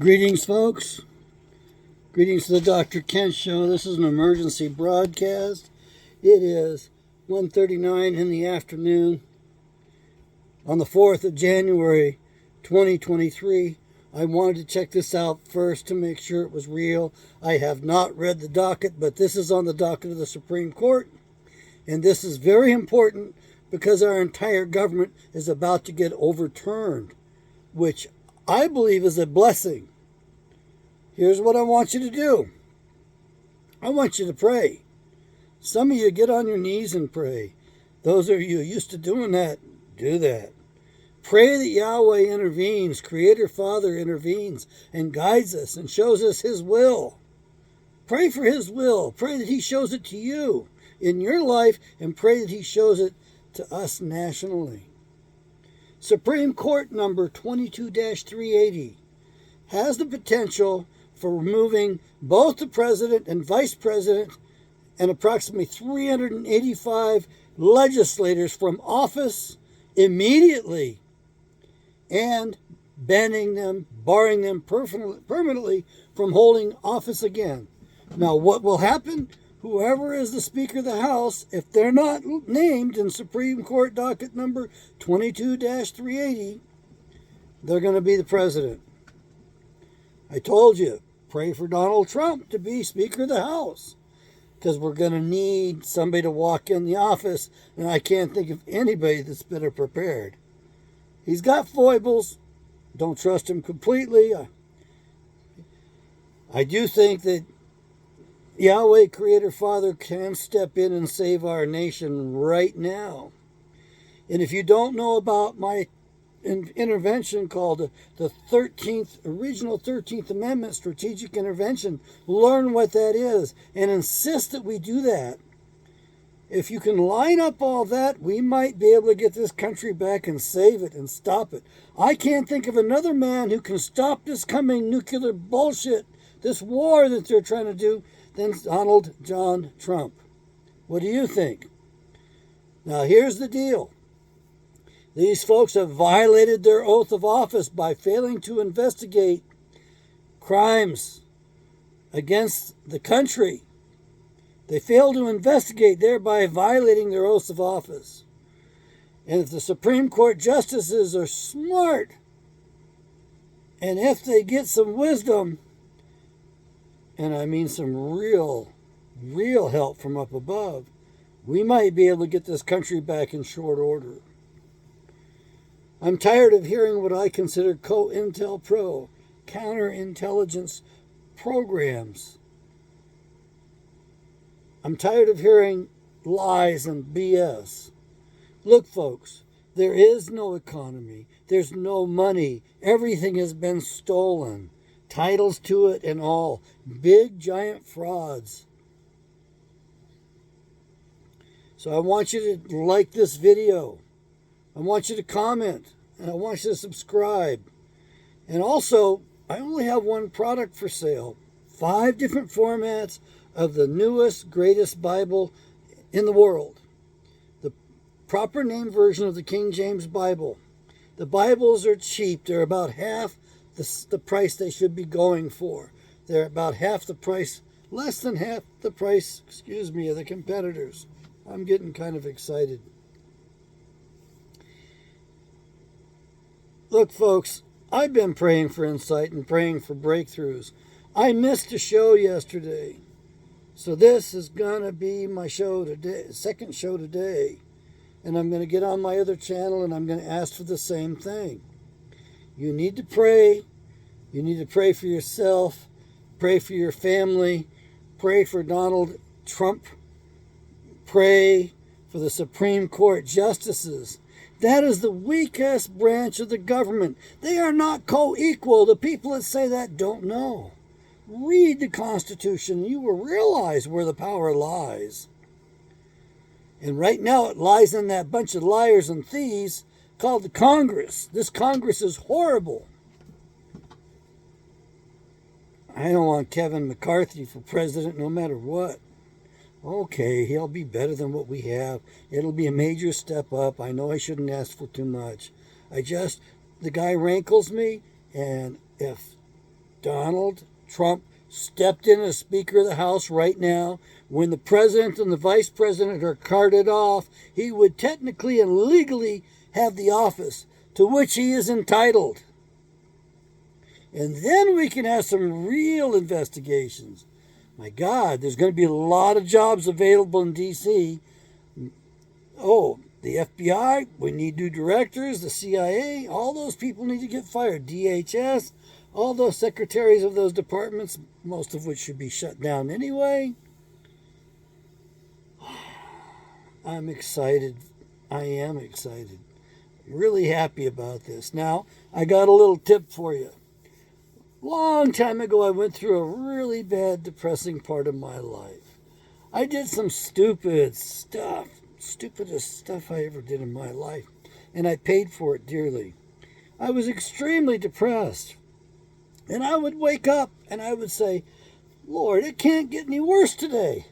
Greetings, folks. Greetings to the Dr. Kent Show. This is an emergency broadcast. It is 1:39 in the afternoon on the 4th of January, 2023. I wanted to check this out first to make sure it was real. I have not read the docket, but this is on the docket of the Supreme Court. And this is very important because our entire government is about to get overturned, which I believe is a blessing. Here's what I want you to do. I want you to pray. Some of you get on your knees and pray. Those of you used to doing that, do that. Pray that Yahweh intervenes, Creator Father intervenes and guides us and shows us His will. Pray for His will. Pray that He shows it to you in your life, and pray that He shows it to us nationally. Supreme Court number 22-380 has the potential for removing both the president and vice president and approximately 385 legislators from office immediately and banning them, barring them permanently from holding office again. Now, what will happen? Whoever is the Speaker of the House, if they're not named in Supreme Court docket number 22-380, they're going to be the president. I told you, pray for Donald Trump to be Speaker of the House, because we're going to need somebody to walk in the office, and I can't think of anybody that's better prepared. He's got foibles. Don't trust him completely. I do think that Yahweh, Creator Father, can step in and save our nation right now. And if you don't know about my intervention called the original 13th Amendment Strategic Intervention, learn what that is and insist that we do that. If you can line up all that, we might be able to get this country back and save it and stop it. I can't think of another man who can stop this coming nuclear bullshit, this war that they're trying to do, than Donald John Trump. What do you think? Now, here's the deal. These folks have violated their oath of office by failing to investigate crimes against the country. They fail to investigate, thereby violating their oaths of office. And if the Supreme Court justices are smart, and if they get some wisdom, and I mean some real help from up above, we might be able to get this country back in short order. I'm tired of hearing what I consider COINTELPRO, counterintelligence programs. I'm tired of hearing lies and BS. Look, folks, there is no economy. There's no money. Everything has been stolen. Titles to it and all. Big, giant frauds. So I want you to like this video. I want you to comment. And I want you to subscribe. And also, I only have one product for sale. 5 different formats of the newest, greatest Bible in the world. The proper name version of the King James Bible. The Bibles are cheap. They're about half the price they should be going for. They're about half the price, less than half the price, of the competitors. I'm getting kind of excited. Look, folks, I've been praying for insight and praying for breakthroughs. I missed a show yesterday. So this is going to be my show today, second show today. And I'm going to get on my other channel and I'm going to ask for the same thing. You need to pray. You need to pray for yourself. Pray for your family. Pray for Donald Trump. Pray for the Supreme Court justices. That is the weakest branch of the government. They are not co-equal. The people that say that don't know. Read the Constitution. You will realize where the power lies. And right now it lies in that bunch of liars and thieves called the Congress. This Congress is horrible. I don't want Kevin McCarthy for president no matter what. Okay, he'll be better than what we have. It'll be a major step up. I know I shouldn't ask for too much. The guy rankles me, and if Donald Trump stepped in as Speaker of the House right now, when the President and the Vice President are carted off, he would technically and legally have the office to which he is entitled. And then we can have some real investigations. My God, there's going to be a lot of jobs available in D.C. Oh, the FBI, we need new directors, the CIA, all those people need to get fired. DHS, all those secretaries of those departments, most of which should be shut down anyway. I'm excited. I am excited. Really happy about this. Now, I got a little tip for you. Long time ago, I went through a really bad, depressing part of my life. I did some stupid stuff. Stupidest stuff I ever did in my life. And I paid for it dearly. I was extremely depressed. And I would wake up and I would say, Lord, it can't get any worse today.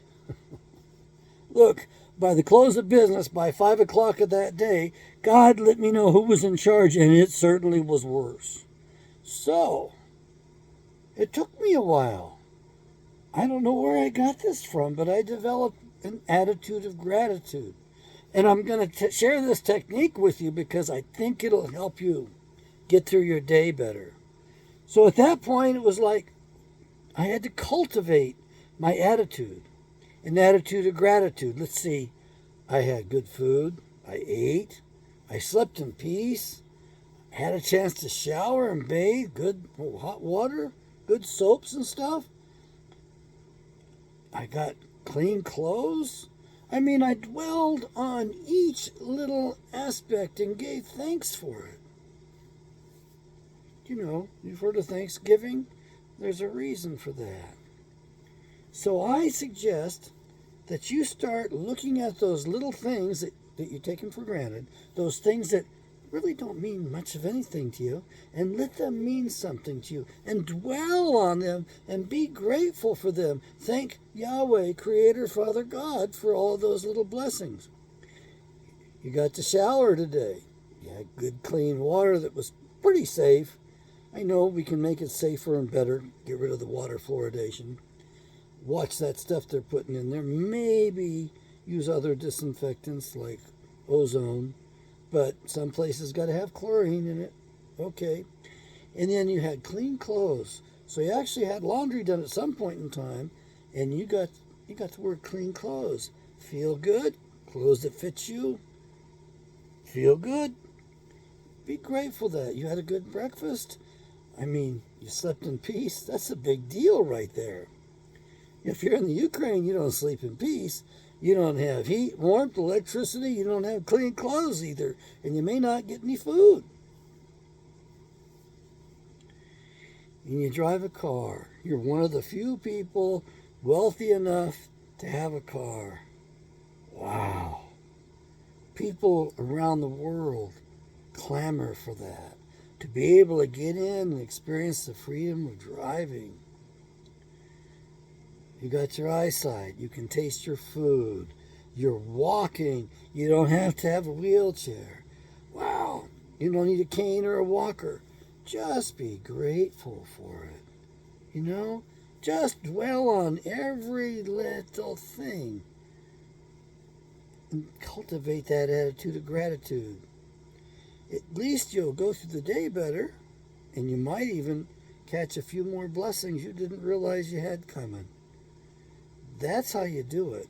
Look, by the close of business, by 5 o'clock of that day, God let me know who was in charge, and it certainly was worse. So, it took me a while. I don't know where I got this from, but I developed an attitude of gratitude. And I'm going to share this technique with you because I think it'll help you get through your day better. So at that point, it was like I had to cultivate my attitude, an attitude of gratitude. Let's see, I had good food, I ate, I slept in peace, had a chance to shower and bathe, good hot water, good soaps and stuff. I got clean clothes. I mean, I dwelled on each little aspect and gave thanks for it. You know, you've heard of Thanksgiving? There's a reason for that. So I suggest that you start looking at those little things that you're taking for granted, those things that really don't mean much of anything to you, and let them mean something to you, and dwell on them, and be grateful for them. Thank Yahweh, Creator, Father God, for all of those little blessings. You got to shower today. You had good, clean water that was pretty safe. I know we can make it safer and better, get rid of the water fluoridation. Watch that stuff they're putting in there. Maybe use other disinfectants like ozone. But some places got to have chlorine in it. Okay. And then you had clean clothes. So you actually had laundry done at some point in time, and you got to wear clean clothes. Feel good. Clothes that fit you. Feel good. Be grateful that you had a good breakfast. I mean, you slept in peace. That's a big deal right there. If you're in the Ukraine, you don't sleep in peace. You don't have heat, warmth, electricity. You don't have clean clothes either. And you may not get any food. And you drive a car. You're one of the few people wealthy enough to have a car. Wow. People around the world clamor for that. To be able to get in and experience the freedom of driving. You got your eyesight. You can taste your food. You're walking. You don't have to have a wheelchair. Wow. You don't need a cane or a walker. Just be grateful for it. You know? Just dwell on every little thing. And cultivate that attitude of gratitude. At least you'll go through the day better. And you might even catch a few more blessings you didn't realize you had coming. That's how you do it.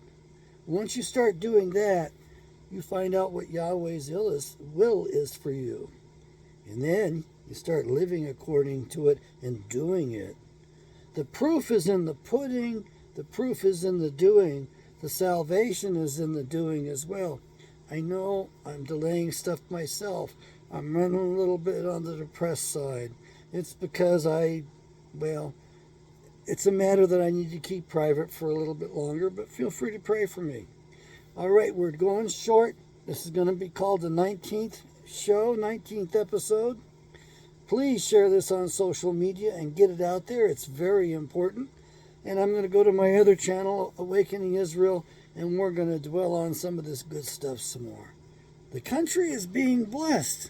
Once you start doing that, you find out what Yahweh's will is for you. And then you start living according to it and doing it. The proof is in the pudding. The proof is in the doing. The salvation is in the doing as well. I know I'm delaying stuff myself. I'm running a little bit on the depressed side. It's because it's a matter that I need to keep private for a little bit longer, but feel free to pray for me. All right, we're going short. This is going to be called the 19th show, 19th episode. Please share this on social media and get it out there. It's very important. And I'm going to go to my other channel, Awakening Israel, and we're going to dwell on some of this good stuff some more. The country is being blessed.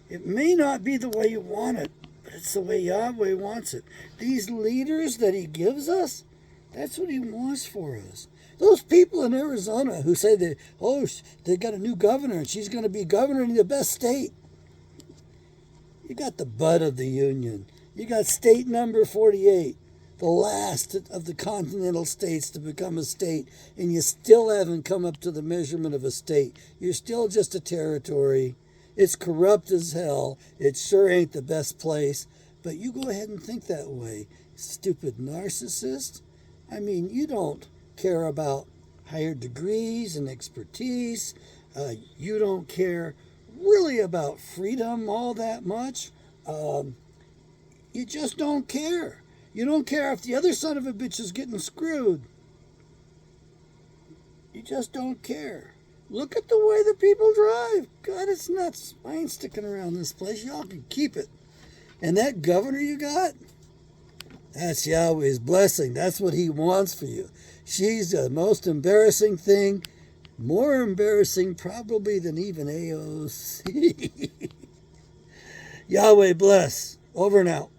It may not be the way you want it, But it's the way Yahweh wants it. These leaders that he gives us, that's what he wants for us. Those people in Arizona who say they got a new governor and she's going to be governing the best state. You got the butt of the union. You got state number 48, the last of the continental states to become a state, and you still haven't come up to the measurement of a state. You're still just a territory. It's corrupt as hell. It sure ain't the best place. But you go ahead and think that way, stupid narcissist. I mean, you don't care about higher degrees and expertise. You don't care really about freedom all that much. You just don't care. You don't care if the other son of a bitch is getting screwed. You just don't care. Look at the way the people drive. God, it's nuts. I ain't sticking around this place. Y'all can keep it. And that governor you got, that's Yahweh's blessing. That's what he wants for you. She's the most embarrassing thing. More embarrassing probably than even AOC. Yahweh bless. Over and out.